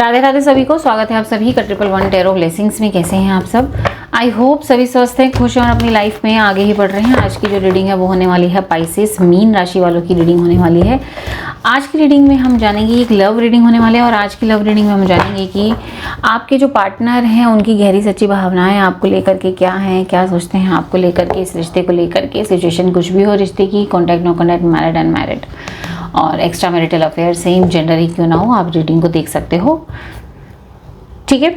राधे राधे सभी को, स्वागत है आप सभी का 111 टैरो ब्लेसिंग्स में। कैसे हैं आप सब? आई होप सभी स्वस्थ हैं, खुश हैं और अपनी लाइफ में आगे ही बढ़ रहे हैं। आज की जो रीडिंग है वो होने वाली है पाइसेस मीन राशि वालों की रीडिंग होने वाली है। आज की रीडिंग में हम जानेंगे, एक लव रीडिंग होने वाली है और आज की लव रीडिंग में हम जानेंगे कि आपके जो पार्टनर हैं उनकी गहरी सच्ची भावनाएं आपको लेकर के क्या हैं, क्या सोचते हैं आपको लेकर के, इस रिश्ते को लेकर के, सिचुएशन कुछ भी हो रिश्ते की, contact no contact, married unmarried और extra marital affair, same gender ही क्यों ना हो, आप रीडिंग को देख सकते हो। ठीक है,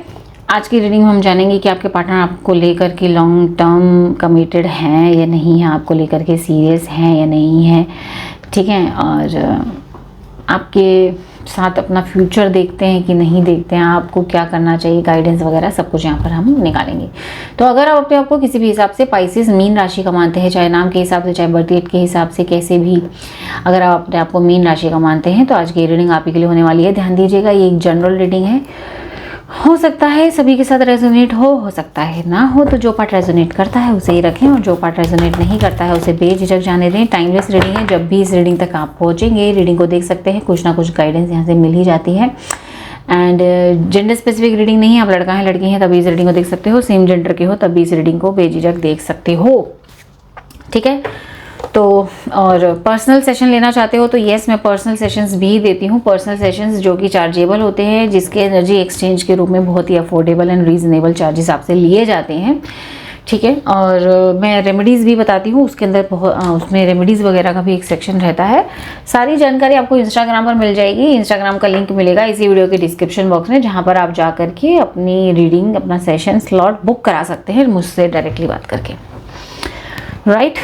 आज की रीडिंग में हम जानेंगे कि आपके पार्टनर आपको लेकर के लॉन्ग टर्म कमिटेड हैं या नहीं है, आपको लेकर के सीरियस हैं या नहीं है। ठीक है, और आपके साथ अपना फ्यूचर देखते हैं कि नहीं देखते हैं, आपको क्या करना चाहिए, गाइडेंस वगैरह सब कुछ यहाँ पर हम निकालेंगे। तो अगर आप अपने आपको किसी भी हिसाब से पाइसेस मीन राशि का मानते हैं, चाहे नाम के हिसाब से, चाहे बर्थ डेट के हिसाब से, कैसे भी अगर आप अपने आपको मीन राशि का मानते हैं तो आज की रीडिंग आप ही के लिए होने वाली है। ध्यान दीजिएगा, ये एक जनरल रीडिंग है, हो सकता है सभी के साथ रेजोनेट हो सकता है ना हो। तो जो पार्ट रेजोनेट करता है उसे ही रखें और जो पार्ट रेजोनेट नहीं करता है उसे बेझिझक जाने दें। टाइमलेस रीडिंग है, जब भी इस रीडिंग तक आप पहुंचेंगे रीडिंग को देख सकते हैं, कुछ ना कुछ गाइडेंस यहाँ से मिल ही जाती है। एंड जेंडर स्पेसिफिक रीडिंग नहीं है, आप लड़का है लड़की हैं तभी इस रीडिंग को देख सकते हो, सेम जेंडर के हो तब भी इस रीडिंग को बेझिझक देख सकते हो। ठीक है, तो और पर्सनल सेशन लेना चाहते हो तो येस, मैं पर्सनल सेशंस भी देती हूँ। पर्सनल सेशंस जो कि चार्जेबल होते हैं, जिसके एनर्जी एक्सचेंज के रूप में बहुत ही अफोर्डेबल एंड रीजनेबल चार्जेस आपसे लिए जाते हैं। ठीक है, और मैं रेमेडीज़ भी बताती हूँ, उसके अंदर उसमें रेमेडीज़ वगैरह का भी एक सेक्शन रहता है। सारी जानकारी आपको इंस्टाग्राम पर मिल जाएगी, इंस्टाग्राम का लिंक मिलेगा इसी वीडियो के डिस्क्रिप्शन बॉक्स में, जहाँ पर आप जा करके अपनी रीडिंग, अपना सेशन स्लॉट बुक करा सकते हैं मुझसे डायरेक्टली बात करके। राइट,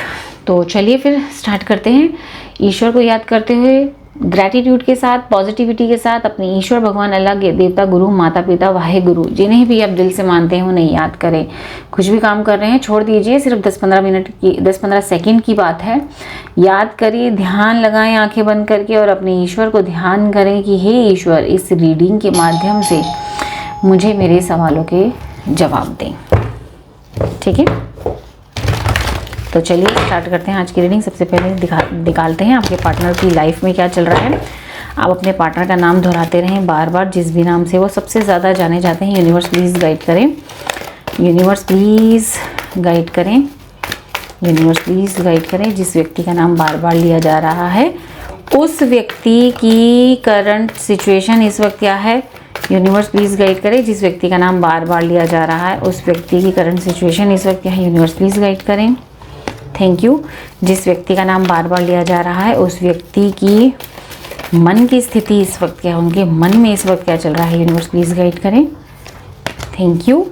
तो चलिए फिर स्टार्ट करते हैं। ईश्वर को याद करते हुए, ग्रैटिट्यूड के साथ, पॉजिटिविटी के साथ अपने ईश्वर, भगवान, अल्लाह, देवता, गुरु, माता पिता, वाहे गुरु, जिन्हें भी आप दिल से मानते हैं उन्हें याद करें। कुछ भी काम कर रहे हैं छोड़ दीजिए, सिर्फ 10-15 सेकंड की बात है। याद करिए, ध्यान लगाएं आंखें बंद करके और अपने ईश्वर को ध्यान करें कि हे ईश्वर, इस रीडिंग के माध्यम से मुझे मेरे सवालों के जवाब दें। ठीक है, तो चलिए स्टार्ट करते हैं आज की रीडिंग। सबसे पहले निकालते हैं आपके पार्टनर की लाइफ में क्या चल रहा है। आप अपने पार्टनर का नाम दोहराते रहें बार बार, जिस भी नाम से वो सबसे ज़्यादा जाने जाते हैं। यूनिवर्स प्लीज़ गाइड करें, यूनिवर्स प्लीज़ गाइड करें, यूनिवर्स प्लीज़ गाइड करें। जिस व्यक्ति का नाम बार बार लिया जा रहा है उस व्यक्ति की करंट सिचुएशन इस वक्त क्या है, यूनिवर्स प्लीज़ गाइड करें। जिस व्यक्ति का नाम बार बार लिया जा रहा है उस व्यक्ति की करंट सिचुएशन इस वक्त क्या है, यूनिवर्स प्लीज़ गाइड करें। Thank you. जिस व्यक्ति का नाम बार बार लिया जा रहा है उस व्यक्ति की मन की स्थिति इस वक्त क्या है, उनके मन में इस वक्त क्या चल रहा है, यूनिवर्स प्लीज़ गाइड करें। Thank you.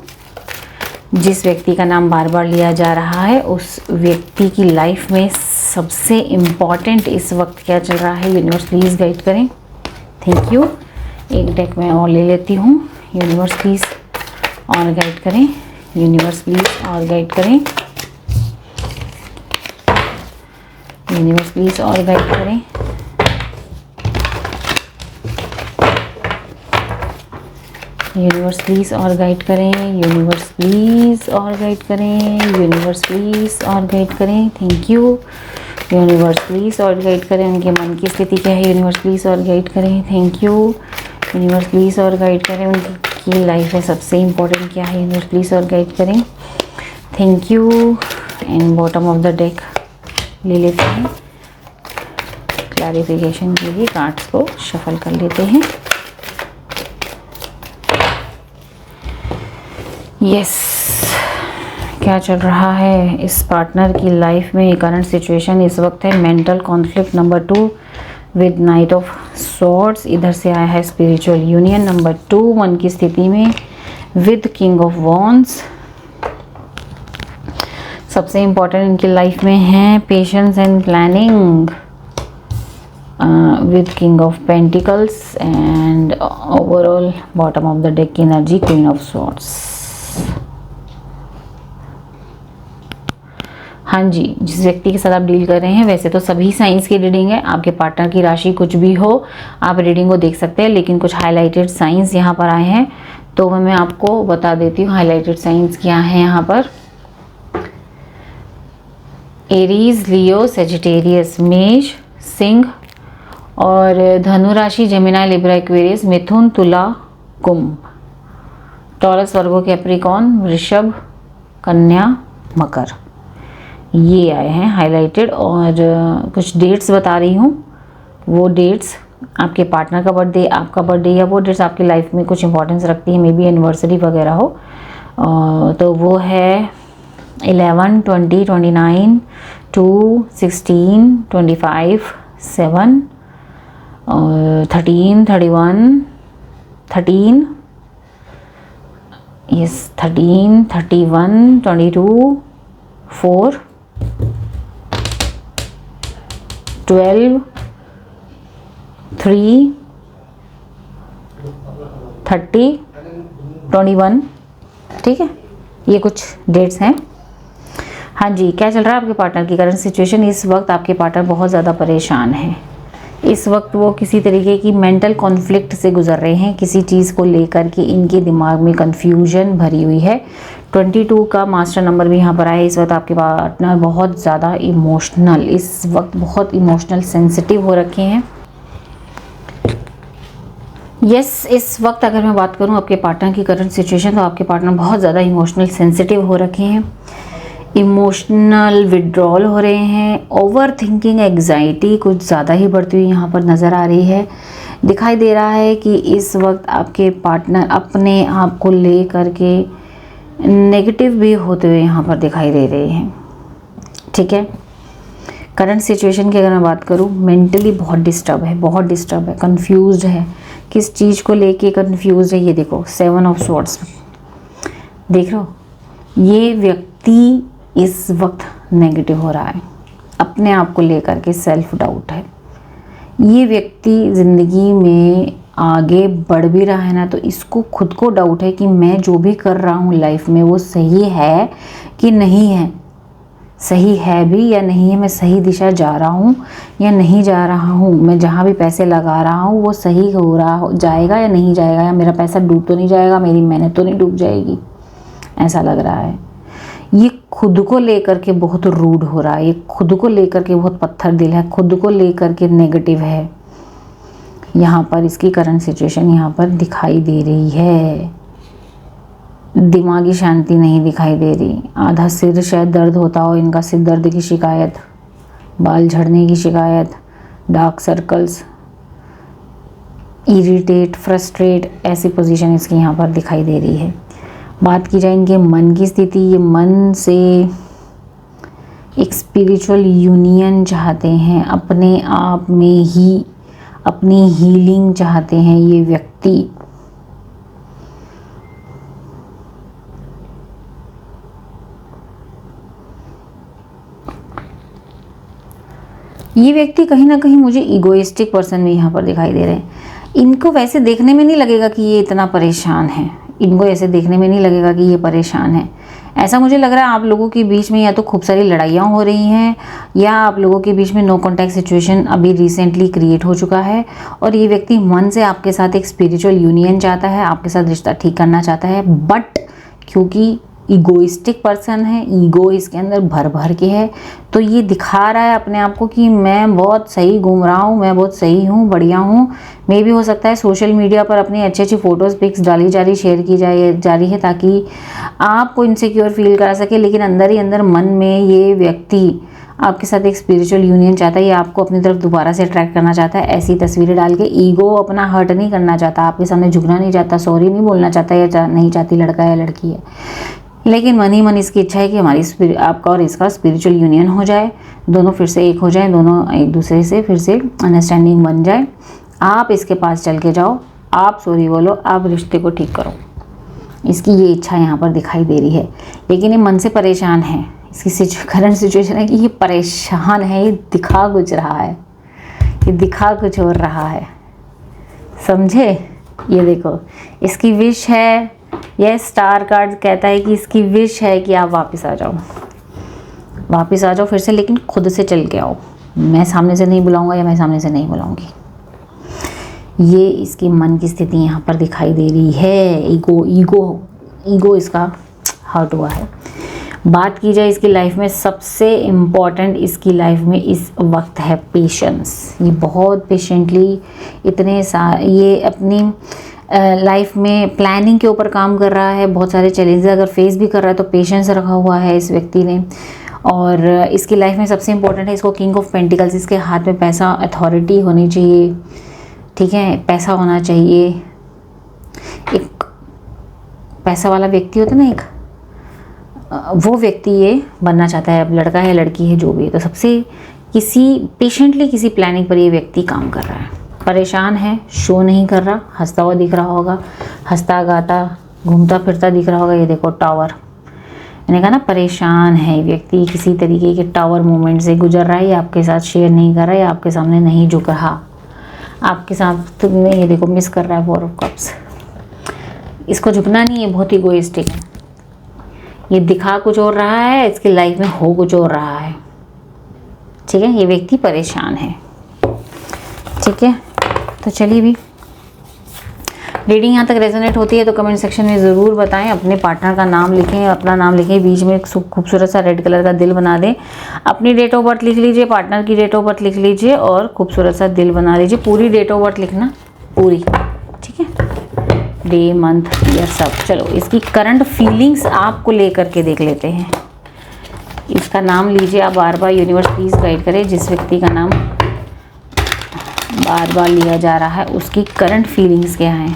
जिस व्यक्ति का नाम बार बार लिया जा रहा है उस व्यक्ति की लाइफ में सबसे इम्पॉर्टेंट इस वक्त क्या चल रहा है, यूनिवर्स प्लीज़ गाइड करें। Thank you. एक डेक में और ले लेती हूँ। यूनिवर्स प्लीज़ और गाइड करें, यूनिवर्स प्लीज़ और गाइड करें, यूनिवर्स प्लीज़ और गाइड करें। यूनिवर्स प्लीज़ और गाइड करें, यूनिवर्स प्लीज़ और गाइड करें, यूनिवर्स प्लीज़ और गाइड करें। Thank you. यूनिवर्स प्लीज़ और गाइड करें, उनके मन की स्थिति क्या है, यूनिवर्स प्लीज़ और गाइड करें। Thank you. यूनिवर्स प्लीज़ और गाइड करें, उनकी लाइफ में सबसे इम्पोर्टेंट क्या है, यूनिवर्स प्लीज़ और गाइड करें। Thank you. And bottom of the deck ले लेते हैं, क्लैरिफिकेशन के लिए कार्ड्स को शफल कर लेते हैं। यस, क्या चल रहा है इस पार्टनर की लाइफ में, करंट सिचुएशन इस वक्त है mental conflict number 2 with night of swords. इधर से आया है स्पिरिचुअल यूनियन नंबर 2 मन की स्थिति में विद किंग ऑफ वॉन्ड्स। सबसे इम्पोर्टेंट इनकी लाइफ में है patience and planning with king of pentacles and overall bottom of the deck की एनर्जी क्वीन ऑफ स्वॉर्ड्स। हाँ जी, जिस व्यक्ति के साथ आप डील कर रहे हैं, वैसे तो सभी साइंस की रीडिंग है, आपके पार्टनर की राशि कुछ भी हो आप रीडिंग को देख सकते हैं, लेकिन कुछ हाईलाइटेड साइंस यहाँ पर आए हैं तो मैं आपको बता देती हूँ हाईलाइटेड साइंस क्या है यहाँ पर। एरीज, लियो, सेजिटेरियस, मेष, सिंह और धनु राशि, जेमिनी, लिब्रा, एक्वेरियस, मिथुन, तुला, कुंभ, टॉरस, वर्गो, कैप्रिकॉर्न, वृषभ, कन्या, मकर, ये आए हैं हाईलाइटेड। और कुछ डेट्स बता रही हूँ, वो डेट्स आपके पार्टनर का बर्थडे, आपका बर्थडे, या वो डेट्स आपकी लाइफ में कुछ इंपॉर्टेंस रखती है, मे बी एनिवर्सरी वगैरह हो। तो वो है 11, 20, 29, 2, 16, 25, 7, 13, 31, 13, यस 13, 31, 22, 4, 12, 3, 30, 21, ठीक है, ये कुछ डेट्स हैं। हाँ जी, क्या चल रहा है आपके पार्टनर की करंट सिचुएशन? इस वक्त आपके पार्टनर बहुत ज़्यादा परेशान है। इस वक्त वो किसी तरीके की मेंटल कॉन्फ्लिक्ट से गुजर रहे हैं, किसी चीज़ को लेकर के इनके दिमाग में कन्फ्यूजन भरी हुई है। 22 का मास्टर नंबर भी यहाँ पर आया है। इस वक्त आपके पार्टनर बहुत ज़्यादा इमोशनल, इस वक्त बहुत इमोशनल सेंसिटिव हो रखे हैं। यस, इस वक्त अगर मैं बात करूँ आपके पार्टनर की करंट सिचुएशन, तो आपके पार्टनर बहुत ज़्यादा इमोशनल सेंसिटिव हो रखे हैं, इमोशनल विड्रॉल हो रहे हैं, ओवर थिंकिंग, एग्जाइटी कुछ ज़्यादा ही बढ़ती हुई यहाँ पर नज़र आ रही है। दिखाई दे रहा है कि इस वक्त आपके पार्टनर अपने आप को ले करके नेगेटिव भी होते हुए यहाँ पर दिखाई दे रहे हैं, ठीक है। करंट सिचुएशन की अगर मैं बात करूँ, मेंटली बहुत डिस्टर्ब है, कंफ्यूज्ड है, किस चीज़ को लेके कंफ्यूज है। ये देखो 7 ऑफ स्वॉर्ड्स, देख रहे हो, ये व्यक्ति इस वक्त नेगेटिव हो रहा है, अपने आप को लेकर के सेल्फ डाउट है। ये व्यक्ति ज़िंदगी में आगे बढ़ भी रहा है ना, तो इसको खुद को डाउट है कि मैं जो भी कर रहा हूँ लाइफ में वो सही है कि नहीं है, सही है भी या नहीं है, मैं सही दिशा जा रहा हूँ या नहीं जा रहा हूँ, मैं जहाँ भी पैसे लगा रहा हूँ वो सही हो रहा जाएगा या नहीं जाएगा, या मेरा पैसा डूब तो नहीं जाएगा, मेरी मेहनत तो नहीं डूब जाएगी, ऐसा लग रहा है। ये खुद को लेकर के बहुत रूड हो रहा है, ये खुद को लेकर के बहुत पत्थर दिल है, खुद को लेकर के नेगेटिव है। यहाँ पर इसकी करंट सिचुएशन यहाँ पर दिखाई दे रही है, दिमागी शांति नहीं दिखाई दे रही। आधा सिर शायद दर्द होता हो इनका, सिर दर्द की शिकायत, बाल झड़ने की शिकायत, डार्क सर्कल्स, इरिटेट, फ्रस्ट्रेट, ऐसी पोजीशन इसकी यहाँ पर दिखाई दे रही है। बात की जाए इनके मन की स्थिति, ये मन से एक स्पिरिचुअल यूनियन चाहते हैं, अपने आप में ही अपनी हीलिंग चाहते हैं ये व्यक्ति। ये व्यक्ति कहीं ना कहीं मुझे इगोइस्टिक पर्सन भी यहाँ पर दिखाई दे रहे हैं। इनको वैसे देखने में नहीं लगेगा कि ये इतना परेशान है, इनको ऐसे देखने में नहीं लगेगा कि ये परेशान है। ऐसा मुझे लग रहा है आप लोगों के बीच में या तो खूब सारी लड़ाइयाँ हो रही हैं, या आप लोगों के बीच में नो कॉन्टैक्ट सिचुएशन अभी रिसेंटली क्रिएट हो चुका है, और ये व्यक्ति मन से आपके साथ एक स्पिरिचुअल यूनियन चाहता है, आपके साथ रिश्ता ठीक करना चाहता है, बट क्योंकि ईगोइस्टिक पर्सन है, ईगो इसके अंदर भर भर के है, तो ये दिखा रहा है अपने आप को कि मैं बहुत सही घूम रहा हूँ, मैं बहुत सही हूँ, बढ़िया हूँ। मे भी हो सकता है सोशल मीडिया पर अपनी अच्छी अच्छी फ़ोटोज़ पिक्स डाली जा रही, शेयर की जा रही है, ताकि आपको इनसिक्योर फील करा सके, लेकिन अंदर ही अंदर मन में ये व्यक्ति आपके साथ एक स्पिरिचुअल यूनियन चाहता है, ये आपको अपनी तरफ दोबारा से अट्रैक्ट करना चाहता है। ऐसी तस्वीरें डाल के ईगो अपना हर्ट नहीं करना चाहता, आपके सामने झुकना नहीं चाहता, सॉरी नहीं बोलना चाहता, या नहीं चाहती, लड़का या लड़की है, लेकिन मन ही मन इसकी इच्छा है कि हमारी आपका और इसका स्पिरिचुअल यूनियन हो जाए, दोनों फिर से एक हो जाए, दोनों एक दूसरे से फिर से अंडरस्टैंडिंग बन जाए। आप इसके पास चल के जाओ, आप सॉरी बोलो, आप रिश्ते को ठीक करो, इसकी ये इच्छा यहाँ पर दिखाई दे रही है। लेकिन ये मन से परेशान है, इसकी करंट सिचुएशन है कि ये परेशान है, ये दिखा कुछ रहा है, ये दिखा कुछ और रहा है, समझे। ये देखो इसकी विश है, यह स्टार कार्ड कहता है कि इसकी विश है कि आप वापस आ जाओ, वापस आ जाओ फिर से, लेकिन खुद से चल के आओ, मैं सामने से नहीं बुलाऊंगा या मैं सामने से नहीं बुलाऊंगी। ये इसकी मन की स्थिति यहाँ पर दिखाई दे रही है। ईगो इसका हर्ट हुआ है। बात की जाए इसकी लाइफ में, सबसे इम्पॉर्टेंट इसकी लाइफ में इस वक्त है पेशेंस। ये बहुत पेशेंटली ये अपनी लाइफ में प्लानिंग के ऊपर काम कर रहा है, बहुत सारे चैलेंजेस अगर फेस भी कर रहा है तो पेशेंस रखा हुआ है इस व्यक्ति ने। और इसकी लाइफ में सबसे इम्पोर्टेंट है इसको किंग ऑफ पेंटिकल्स, इसके हाथ में पैसा, अथॉरिटी होनी चाहिए, ठीक है, पैसा होना चाहिए। एक पैसा वाला व्यक्ति होता है ना, एक वो व्यक्ति ये बनना चाहता है, अब लड़का है लड़की है जो भी है। तो सबसे पेशेंटली किसी प्लानिंग पर ये व्यक्ति काम कर रहा है। परेशान है, शो नहीं कर रहा, हंसता हुआ दिख रहा होगा, हंसता गाता घूमता फिरता दिख रहा होगा। ये देखो टावर, मैंने कहा ना परेशान है व्यक्ति, किसी तरीके के टावर मूवमेंट से गुजर रहा है, ये आपके साथ शेयर नहीं कर रहा है, आपके सामने नहीं झुक रहा, आपके साथ में ये देखो मिस कर रहा है 4 ऑफ कप्स। इसको झुकना नहीं है, बहुत इगोइस्टिक है, ये दिखा कुछ और रहा है, इसकी लाइफ में हो कुछ और रहा है, ठीक है। ये व्यक्ति परेशान है, ठीक है। तो चलिए भी रीडिंग यहाँ तक रेजोनेट होती है तो कमेंट सेक्शन में ज़रूर बताएं। अपने पार्टनर का नाम लिखें, अपना नाम लिखें, बीच में एक खूबसूरत सा रेड कलर का दिल बना दें। अपनी डेट ऑफ बर्थ लिख लीजिए, पार्टनर की डेट ऑफ बर्थ लिख लीजिए और खूबसूरत सा दिल बना लीजिए। पूरी डेट ऑफ बर्थ लिखना, पूरी, ठीक है, डे मंथ ईयर सब। चलो इसकी करंट फीलिंग्स आपको लेकर के देख लेते हैं। इसका नाम लीजिए आप बार बार, यूनिवर्स प्लीज़ गाइड करें। जिस व्यक्ति का नाम बार बार लिया जा रहा है उसकी करंट फीलिंग्स क्या हैं।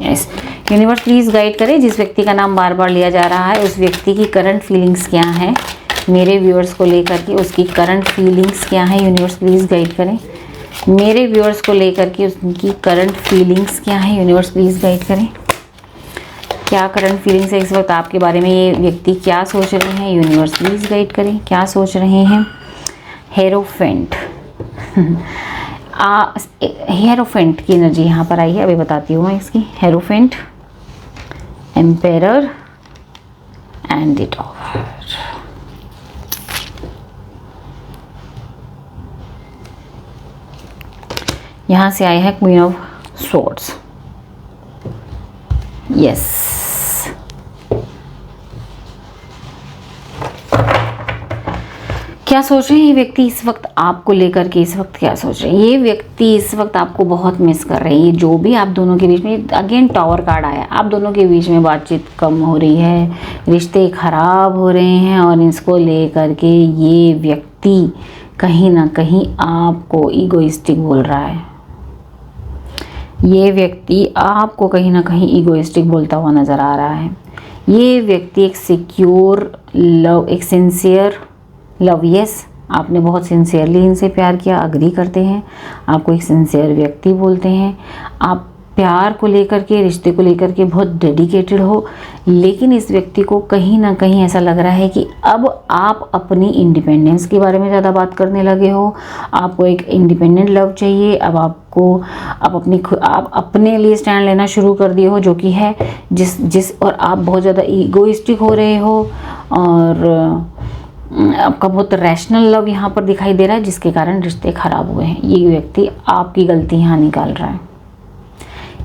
यस, यूनिवर्स प्लीज़ गाइड करें। जिस व्यक्ति का नाम बार बार लिया जा रहा है उस व्यक्ति की करंट फीलिंग्स क्या हैं मेरे व्यूअर्स को लेकर के, उसकी करंट फीलिंग्स क्या हैं। यूनिवर्स प्लीज़ गाइड करें मेरे व्यूअर्स को लेकर के, उनकी करंट फीलिंग्स क्या हैं। यूनिवर्स प्लीज़ गाइड करें क्या करंट फीलिंग्स है इस वक्त आपके बारे में, ये व्यक्ति क्या सोच रहे हैं। यूनिवर्स प्लीज़ गाइड करें क्या सोच रहे हैं। हेरोफेंट हेरोफेंट की एनर्जी यहाँ पर आई है, अभी बताती हूँ मैं इसकी। Hierophant, emperor and the tower. यहाँ से आया है क्वीन ऑफ स्वॉर्ड्स। यस, क्या सोच रहे हैं ये व्यक्ति इस वक्त आपको लेकर के, इस वक्त क्या सोच रहे हैं ये व्यक्ति इस वक्त आपको बहुत मिस कर रहे हैं। ये जो भी आप दोनों के बीच में, अगेन टावर कार्ड आया, आप दोनों के बीच में बातचीत कम हो रही है, रिश्ते खराब हो रहे हैं और इसको लेकर के ये व्यक्ति कहीं ना कहीं आपको ईगोइस्टिक बोल रहा है। ये व्यक्ति आपको कहीं ना कहीं ईगोइस्टिक बोलता हुआ नज़र आ रहा है। ये व्यक्ति एक सिक्योर लव, एक सिंसियर लव, यस, आपने बहुत सिंसियरली इनसे प्यार किया, अग्री करते हैं, आपको एक सिंसियर व्यक्ति बोलते हैं, आप प्यार को लेकर के, रिश्ते को लेकर के बहुत डेडिकेटेड हो। लेकिन इस व्यक्ति को कहीं ना कहीं ऐसा लग रहा है कि अब आप अपनी इंडिपेंडेंस के बारे में ज़्यादा बात करने लगे हो, आपको एक इंडिपेंडेंट लव चाहिए। अब आपको आप अपने लिए स्टैंड लेना शुरू कर दिए हो, जो कि है और आप बहुत ज़्यादा ईगोइस्टिक हो रहे हो और आपका बहुत रैशनल लव यहाँ पर दिखाई दे रहा है, जिसके कारण रिश्ते खराब हुए हैं। ये व्यक्ति आपकी गलती यहाँ निकाल रहा है।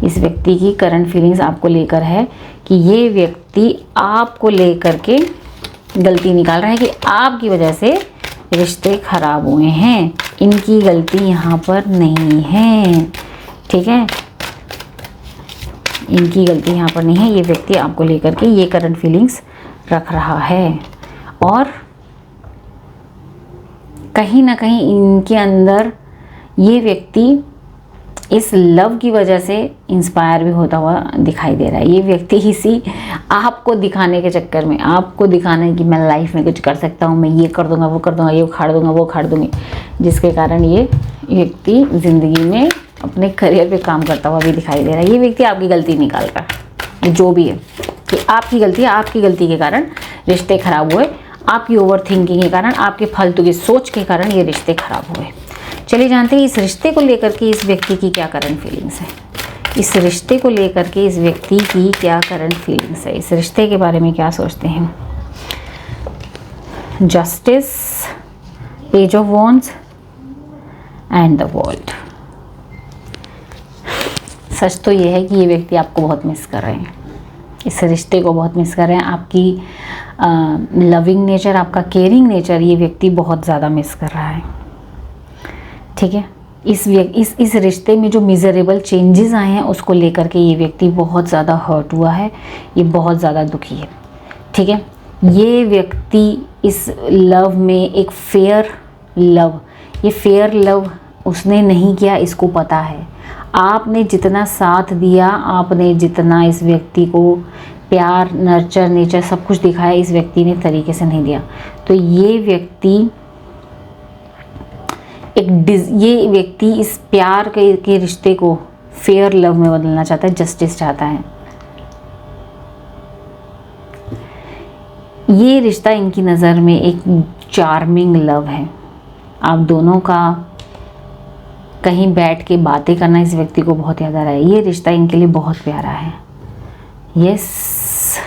इस व्यक्ति की करंट फीलिंग्स आपको लेकर है कि ये व्यक्ति आपको लेकर के गलती निकाल रहा है कि आपकी वजह से रिश्ते खराब हुए हैं। इनकी गलती यहाँ पर नहीं है, ठीक है, इनकी गलती यहाँ पर नहीं है। ये व्यक्ति आपको लेकर के ये करंट फीलिंग्स रख रहा है और कहीं ना कहीं इनके अंदर ये व्यक्ति इस लव की वजह से इंस्पायर भी होता हुआ दिखाई दे रहा है। ये व्यक्ति इसी आपको दिखाने के चक्कर में, आपको दिखाने कि मैं लाइफ में कुछ कर सकता हूँ, मैं ये कर दूंगा, वो कर दूंगा, ये उखाड़ दूंगा, वो उखाड़ दूंगी, जिसके कारण ये व्यक्ति ज़िंदगी में अपने करियर पे काम करता हुआ भी दिखाई दे रहा है। ये व्यक्ति आपकी गलती निकाल रहा है, जो भी है कि आपकी गलती है, आपकी गलती के कारण रिश्ते खराब हुए, आपकी ओवर थिंकिंग के कारण, आपके फालतू की सोच के कारण ये रिश्ते खराब हुए। चलिए जानते हैं इस रिश्ते को लेकर के इस व्यक्ति की क्या करंट फीलिंग्स है। इस रिश्ते को लेकर के इस व्यक्ति की क्या करंट फीलिंग्स है, इस रिश्ते के बारे में क्या सोचते हैं। Justice, page of wands and the world. सच तो ये है कि ये व्यक्ति आपको बहुत मिस कर रहे हैं, इस रिश्ते को बहुत मिस कर रहे हैं। आपकी लविंग नेचर, आपका केयरिंग नेचर ये व्यक्ति बहुत ज़्यादा मिस कर रहा है, ठीक है। इस रिश्ते में जो मिजरेबल चेंजेस आए हैं उसको लेकर के ये व्यक्ति बहुत ज़्यादा हर्ट हुआ है, ये बहुत ज़्यादा दुखी है। ठीक है, ये व्यक्ति इस लव में एक फेयर लव उसने नहीं किया, इसको पता है। आपने जितना साथ दिया, आपने जितना इस व्यक्ति को प्यार, नर्चर, नेचर सब कुछ दिखाया, इस व्यक्ति ने तरीके से नहीं दिया। तो ये व्यक्ति इस प्यार के रिश्ते को फेयर लव में बदलना चाहता है, जस्टिस चाहता है। ये रिश्ता इनकी नज़र में एक चार्मिंग लव है। आप दोनों का कहीं बैठ के बातें करना इस व्यक्ति को बहुत याद आ रहा है। ये रिश्ता इनके लिए बहुत प्यारा है। यस,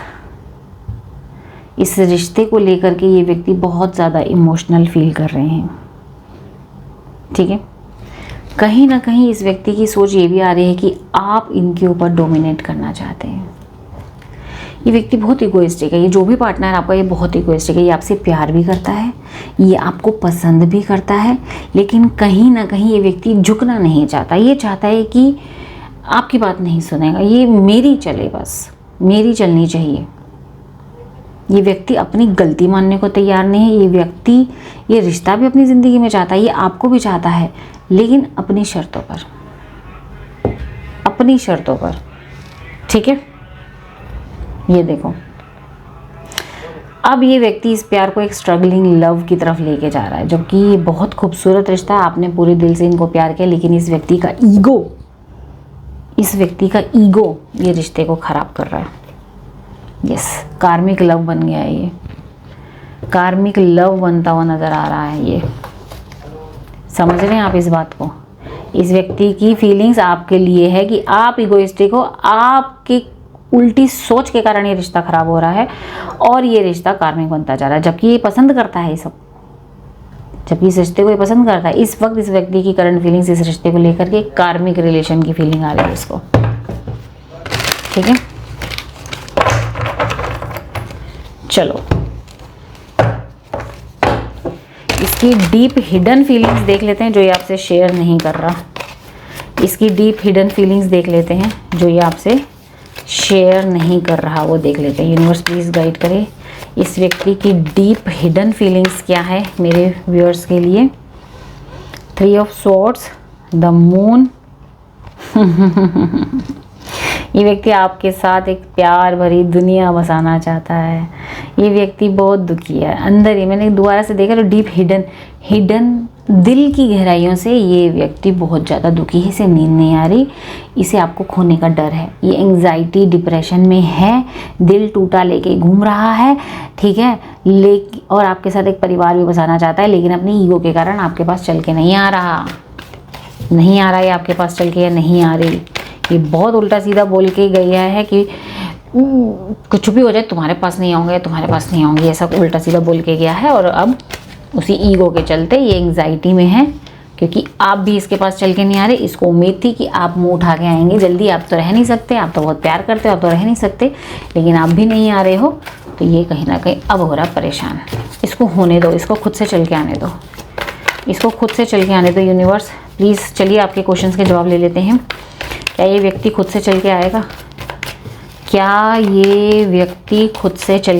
इस रिश्ते को लेकर के ये व्यक्ति बहुत ज़्यादा इमोशनल फील कर रहे हैं। ठीक है, कहीं ना कहीं इस व्यक्ति की सोच ये भी आ रही है कि आप इनके ऊपर डोमिनेट करना चाहते हैं। ये व्यक्ति बहुत इगोइस्टिक है। ये जो भी पार्टनर आपका, ये बहुत इगोइस्टिक है। ये आपसे प्यार भी करता है, ये आपको पसंद भी करता है, लेकिन कहीं ना कहीं ये व्यक्ति झुकना नहीं चाहता। ये चाहता है कि आपकी बात नहीं सुनेगा, ये मेरी चले, बस मेरी चलनी चाहिए। ये व्यक्ति अपनी गलती मानने को तैयार नहीं है। ये व्यक्ति ये रिश्ता भी अपनी ज़िंदगी में चाहता है, ये आपको भी चाहता है, लेकिन अपनी शर्तों पर। ठीक है, ये देखो, अब ये व्यक्ति इस प्यार को एक स्ट्रगलिंग लव की तरफ लेके जा रहा है, जबकि ये बहुत खूबसूरत रिश्ता है। आपने पूरे दिल से इनको प्यार किया, लेकिन इस व्यक्ति का ईगो ये रिश्ते को ख़राब कर रहा है। यस, कार्मिक लव बन गया है। ये कार्मिक लव बनता हुआ नज़र आ रहा है। ये समझ रहे हैं आप इस बात को? इस व्यक्ति की फीलिंग्स आपके लिए है कि आप इगोइस्टिक हो, आपकी उल्टी सोच के कारण ये रिश्ता ख़राब हो रहा है और ये रिश्ता कार्मिक बनता जा रहा है, जबकि ये पसंद करता है ये सब, जबकि इस रिश्ते को ये पसंद करता है। इस वक्त इस व्यक्ति की करंट फीलिंग्स इस रिश्ते को लेकर के कार्मिक रिलेशन की फीलिंग आ रही है इसको। ठीक है, चलो इसकी डीप हिडन फीलिंग्स देख लेते हैं जो ये आपसे शेयर नहीं कर रहा। इसकी डीप हिडन फीलिंग्स देख लेते हैं जो ये आपसे शेयर नहीं कर रहा, वो देख लेते हैं। यूनिवर्स प्लीज़ गाइड करे इस व्यक्ति की डीप हिडन फीलिंग्स क्या है मेरे व्यूअर्स के लिए। 3 ऑफ स्वॉर्ड्स, द मून। ये व्यक्ति आपके साथ एक प्यार भरी दुनिया बसाना चाहता है। ये व्यक्ति बहुत दुखी है अंदर ही। मैंने दोबारा से देखा तो डीप हिडन दिल की गहराइयों से ये व्यक्ति बहुत ज़्यादा दुखी है। इसे नींद नहीं आ रही, इसे आपको खोने का डर है। ये एंग्जाइटी डिप्रेशन में है, दिल टूटा लेके घूम रहा है। ठीक है, और आपके साथ एक परिवार भी बसाना चाहता है, लेकिन अपनी ईगो के कारण आपके पास चल के नहीं आ रहा है आपके पास चल के, या नहीं आ रही। ये बहुत उल्टा सीधा बोल के गया है कि कुछ भी हो जाए तुम्हारे पास नहीं आऊँगे, ऐसा उल्टा सीधा बोल के गया है। और अब उसी ईगो के चलते ये एंग्जाइटी में है, क्योंकि आप भी इसके पास चल के नहीं आ रहे। इसको उम्मीद थी कि आप मुंह उठा के आएंगे जल्दी, आप तो रह नहीं सकते, आप तो बहुत प्यार करते हो, आप तो रह नहीं सकते, लेकिन आप भी नहीं आ रहे हो। तो ये कहीं ना कहीं अब हो रहा परेशान। इसको होने दो, इसको खुद से चल के आने दो, यूनिवर्स प्लीज़। चलिए आपके क्वेश्चंस के जवाब ले लेते हैं। क्या ये व्यक्ति खुद से चल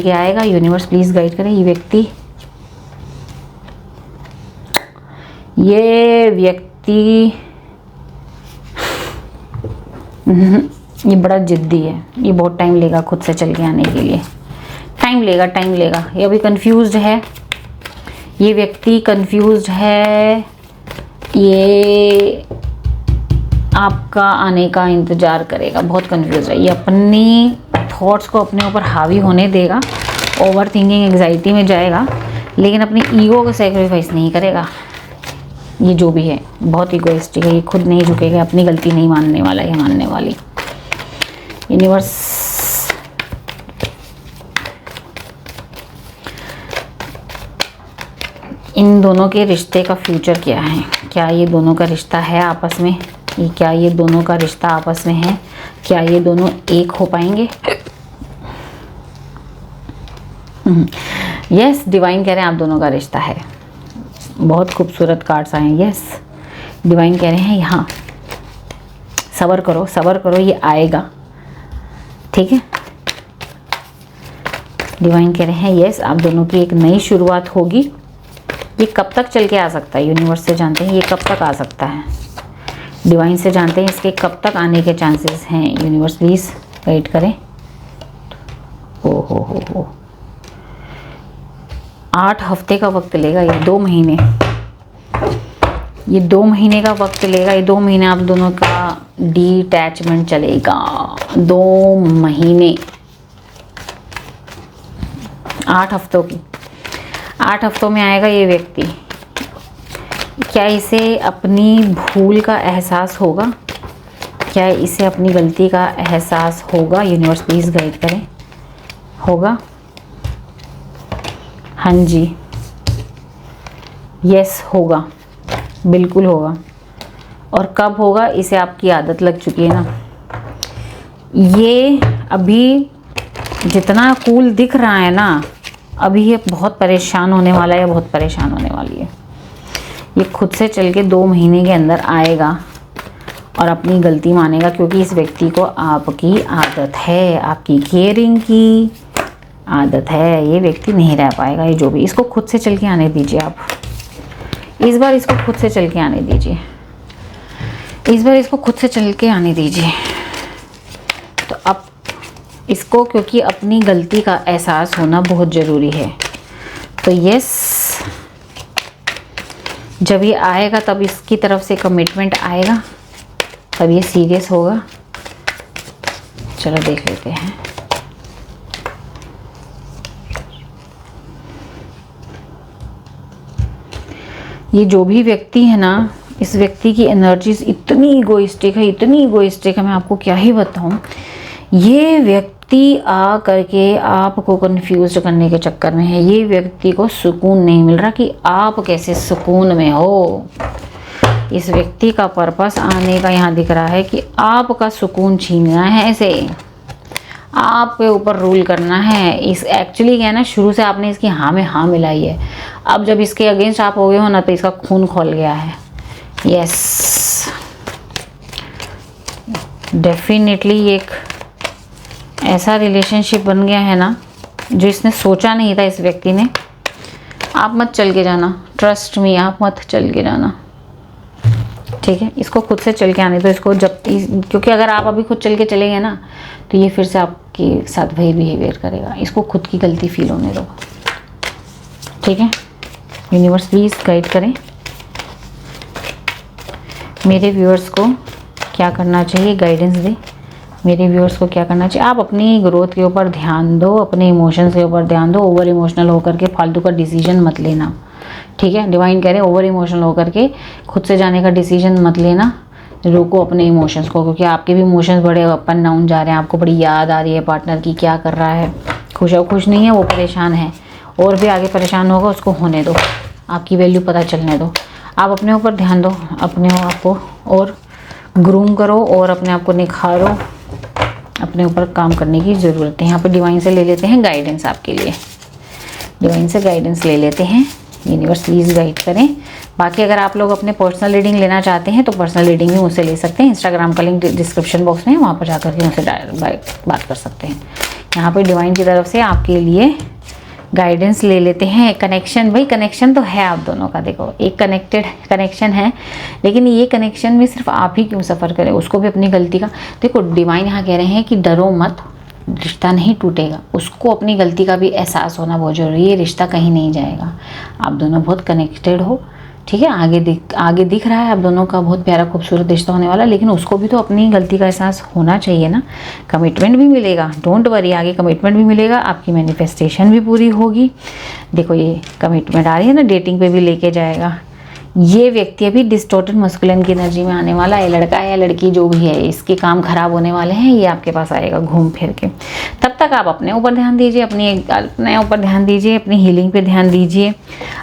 के आएगा? यूनिवर्स प्लीज़ गाइड करें। ये बड़ा जिद्दी है। ये बहुत टाइम लेगा खुद से चल के आने के लिए, टाइम लेगा। ये अभी कंफ्यूज्ड है, ये व्यक्ति कंफ्यूज्ड है। ये आपका आने का इंतज़ार करेगा, बहुत कंफ्यूज है। ये अपनी थॉट्स को अपने ऊपर हावी होने देगा, ओवर थिंकिंग एंग्जाइटी में जाएगा, लेकिन अपनी ईगो को सेक्रीफाइस नहीं करेगा। ये जो भी है बहुत इगोइस्टिक है, ये खुद नहीं झुकेगा, अपनी गलती नहीं मानने वाला, ये मानने वाली। यूनिवर्स इन दोनों के रिश्ते का फ्यूचर क्या है? क्या ये दोनों का रिश्ता है आपस में? क्या ये दोनों का रिश्ता आपस में है? क्या ये दोनों एक हो पाएंगे? यस, डिवाइन कह रहे हैं आप दोनों का रिश्ता है। बहुत खूबसूरत कार्ड्स आए हैं। यस, डिवाइन कह रहे हैं यहाँ सब्र करो, सब्र करो, ये आएगा, ठीक है। डिवाइन कह रहे हैं यस, आप दोनों की एक नई शुरुआत होगी। ये कब तक चल के आ सकता है, यूनिवर्स से जानते हैं ये कब तक आ सकता है। डिवाइन से जानते हैं इसके कब तक आने के चांसेस हैं। यूनिवर्स प्लीज गाइड करें। हो 8 हफ्ते का वक्त लेगा, ये 2 महीने, ये 2 महीने का वक्त लेगा। ये 2 महीने आप दोनों का डिटैचमेंट चलेगा। 2 महीने, 8 हफ्तों की, 8 हफ्तों में आएगा ये व्यक्ति। क्या इसे अपनी भूल का एहसास होगा? क्या इसे अपनी गलती का एहसास होगा? यूनिवर्स प्लीज गाइड करें। होगा? हाँ जी, यस होगा, बिल्कुल होगा। और कब होगा? इसे आपकी आदत लग चुकी है ना। ये अभी जितना कूल दिख रहा है ना, अभी ये बहुत परेशान होने वाला है, बहुत परेशान होने वाली है। ये खुद से चल के 2 महीने के अंदर आएगा और अपनी गलती मानेगा, क्योंकि इस व्यक्ति को आपकी आदत है, आपकी केयरिंग की आदत है। ये व्यक्ति नहीं रह पाएगा, ये जो भी, इसको खुद से चल के आने दीजिए आप। इस बार इसको खुद से चल के आने दीजिए, इस बार इसको खुद से चल के आने दीजिए। तो अब इसको, क्योंकि अपनी गलती का एहसास होना बहुत ज़रूरी है। तो यस, जब ये आएगा तब इसकी तरफ से कमिटमेंट आएगा, तब ये सीरियस होगा। चलो देख लेते हैं। ये जो भी व्यक्ति है ना, इस व्यक्ति की एनर्जीज इतनी इगोइस्टिक है, इतनी इगोइस्टिक है, मैं आपको क्या ही बताऊं। ये व्यक्ति आ करके आपको कंफ्यूज करने के चक्कर में है। ये व्यक्ति को सुकून नहीं मिल रहा कि आप कैसे सुकून में हो। इस व्यक्ति का पर्पस आने का यहाँ दिख रहा है कि आपका सुकून छीनना है, ऐसे आपके ऊपर रूल करना है। इस एक्चुअली क्या है ना, शुरू से आपने इसकी हाँ में हाँ मिलाई है। अब जब इसके अगेंस्ट आप हो गए हो ना, तो इसका खून खोल गया है। यस, डेफिनेटली एक ऐसा रिलेशनशिप बन गया है ना, जो इसने सोचा नहीं था इस व्यक्ति ने। आप मत चल के जाना, ट्रस्ट मी, आप मत चल के जाना, ठीक है। इसको खुद से चल के आने दो इसको, जब क्योंकि अगर आप अभी खुद चल के चलेंगे ना, तो ये फिर से आपके साथ वही बिहेवियर करेगा। इसको खुद की गलती फील होने दो, ठीक है। यूनिवर्स प्लीज गाइड करें मेरे व्यूअर्स को क्या करना चाहिए, गाइडेंस दे मेरे व्यूअर्स को क्या करना चाहिए। आप अपनी ग्रोथ के ऊपर ध्यान दो, अपने इमोशंस के ऊपर ध्यान दो। ओवर इमोशनल होकर के फालतू का डिसीजन मत लेना, ठीक है। डिवाइन कह रहे हैं ओवर इमोशनल होकर के खुद से जाने का डिसीजन मत लेना। रोको अपने इमोशंस को, क्योंकि आपके भी इमोशंस बड़े अप एंड डाउन जा रहे हैं। आपको बड़ी याद आ रही है पार्टनर की, क्या कर रहा है, खुश है, खुश नहीं है, वो परेशान है, और भी आगे परेशान होगा, उसको होने दो, आपकी वैल्यू पता चलने दो। आप अपने ऊपर ध्यान दो, अपने आप को और ग्रूम करो और अपने आप को निखारो। अपने ऊपर काम करने की ज़रूरत है। यहाँ पर डिवाइन से ले लेते हैं गाइडेंस आपके लिए, डिवाइन से गाइडेंस ले लेते हैं। यूनिवर्स प्लीज़ गाइड करें। बाकी अगर आप लोग अपने पर्सनल रीडिंग लेना चाहते हैं तो पर्सनल रीडिंग भी मुझसे ले सकते हैं। इंस्टाग्राम का लिंक डिस्क्रिप्शन बॉक्स में है, वहाँ पर जाकर के मुझसे बात कर सकते हैं। यहाँ पर डिवाइन की तरफ से आपके लिए गाइडेंस ले लेते हैं। कनेक्शन, भाई कनेक्शन तो है आप दोनों का, देखो एक कनेक्टेड कनेक्शन है, लेकिन ये कनेक्शन में सिर्फ आप ही क्यों सफ़र करें, उसको भी अपनी गलती का देखो। डिवाइन यहाँ कह रहे हैं कि डरो मत, रिश्ता नहीं टूटेगा, उसको अपनी गलती का भी एहसास होना बहुत ज़रूरी है। रिश्ता कहीं नहीं जाएगा, आप दोनों बहुत कनेक्टेड हो, ठीक है। आगे दिख रहा है आप दोनों का बहुत प्यारा खूबसूरत रिश्ता होने वाला, लेकिन उसको भी तो अपनी गलती का एहसास होना चाहिए ना। कमिटमेंट भी मिलेगा, डोंट वरी, आगे कमिटमेंट भी मिलेगा, आपकी मैनिफेस्टेशन भी पूरी होगी। देखो ये कमिटमेंट आ रही है ना, डेटिंग पे भी लेके जाएगा। ये व्यक्ति अभी डिस्टॉर्टेड मस्कुलिन की एनर्जी में आने वाला है। लड़का है या लड़की जो भी है, इसके काम खराब होने वाले हैं, ये आपके पास आएगा घूम फिर के। तब तक आप अपने ऊपर ध्यान दीजिए, अपने ऊपर ध्यान दीजिए, अपनी हीलिंग पे ध्यान दीजिए।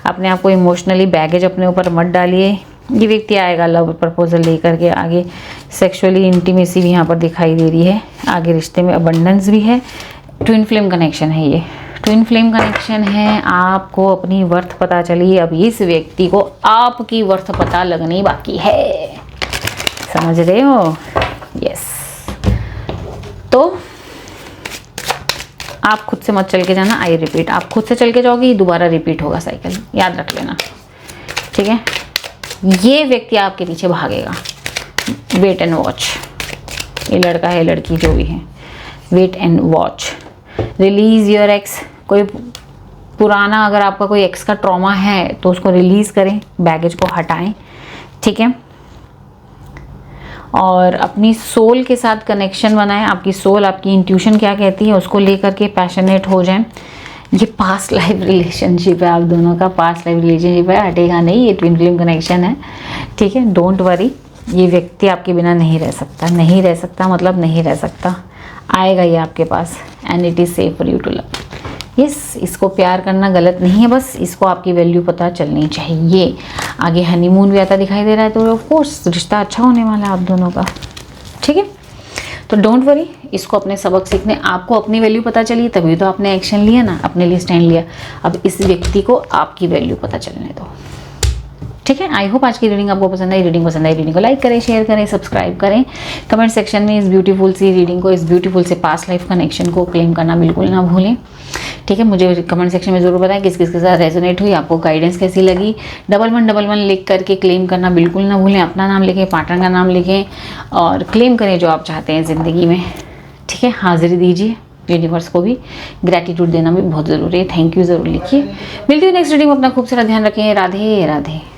अपने आप को इमोशनली बैगेज अपने ऊपर मत डालिए। ये व्यक्ति आएगा लव प्रपोजल लेकर के, आगे सेक्सुअली इंटीमेसी भी यहाँ पर दिखाई दे रही है, आगे रिश्ते में अबंडेंस भी है। ट्विन फ्लेम कनेक्शन है ये, ट्विन फ्लेम कनेक्शन है, आपको अपनी वर्थ पता चली, अब इस व्यक्ति को आपकी वर्थ पता लगनी बाकी है, समझ रहे हो? यस। तो आप खुद से मत चल के जाना, आई रिपीट, आप खुद से चल के जाओगे ये दोबारा रिपीट होगा साइकिल, याद रख लेना, ठीक है? ये व्यक्ति आपके पीछे भागेगा, वेट एंड वॉच, ये लड़का है लड़की जो भी है, wait and watch. Release your ex, कोई पुराना अगर आपका कोई एक्स का ट्रॉमा है तो उसको रिलीज करें, बैगेज को हटाएं, ठीक है? और अपनी सोल के साथ कनेक्शन बनाएं, आपकी सोल, आपकी इंट्यूशन क्या कहती है उसको लेकर के पैशनेट हो जाएं। ये पास्ट लाइफ रिलेशनशिप है, आप दोनों का पास्ट लाइफ रिलेशनशिप है, हटेगा नहीं, ये ट्विन फ्लेम कनेक्शन है, ठीक है? डोंट वरी, ये व्यक्ति आपके बिना नहीं रह सकता, नहीं रह सकता मतलब नहीं रह सकता, आएगा ये आपके पास, and it is safe for you to love. Yes, इसको प्यार करना गलत नहीं है, बस इसको आपकी वैल्यू पता चलनी चाहिए। आगे हनीमून भी आता दिखाई दे रहा है, तो ऑफ कोर्स रिश्ता अच्छा होने वाला है आप दोनों का, ठीक है? तो डोंट वरी, इसको अपने सबक सीखने, आपको अपनी वैल्यू पता चली तभी तो आपने एक्शन लिया ना, अपने लिए स्टैंड लिया। अब इस व्यक्ति को आपकी वैल्यू पता चलने दो, ठीक है? आई होप आज की रीडिंग आपको पसंद आई। रीडिंग पसंद आई, रीडिंग को लाइक करें, शेयर करें, सब्सक्राइब करें। कमेंट सेक्शन में इस ब्यूटीफुल सी रीडिंग को, इस ब्यूटीफुल से पास्ट लाइफ कनेक्शन को क्लेम करना बिल्कुल ना भूलें, ठीक है? मुझे कमेंट सेक्शन में ज़रूर बताएं किस किस के साथ रेजोनेट हुई, आपको गाइडेंस कैसी लगी। 1111 लिख करके क्लेम करना बिल्कुल ना भूलें, अपना नाम लिखें, पार्टनर का नाम लिखें और क्लेम करें जो आप चाहते हैं ज़िंदगी में, ठीक है? हाजिरी दीजिए, यूनिवर्स को भी ग्रैटिट्यूड देना भी बहुत ज़रूरी है, थैंक यू ज़रूर लिखिए। मिलती है नेक्स्ट रीडिंग में, अपना खूब सारा ध्यान रखें। राधे राधे।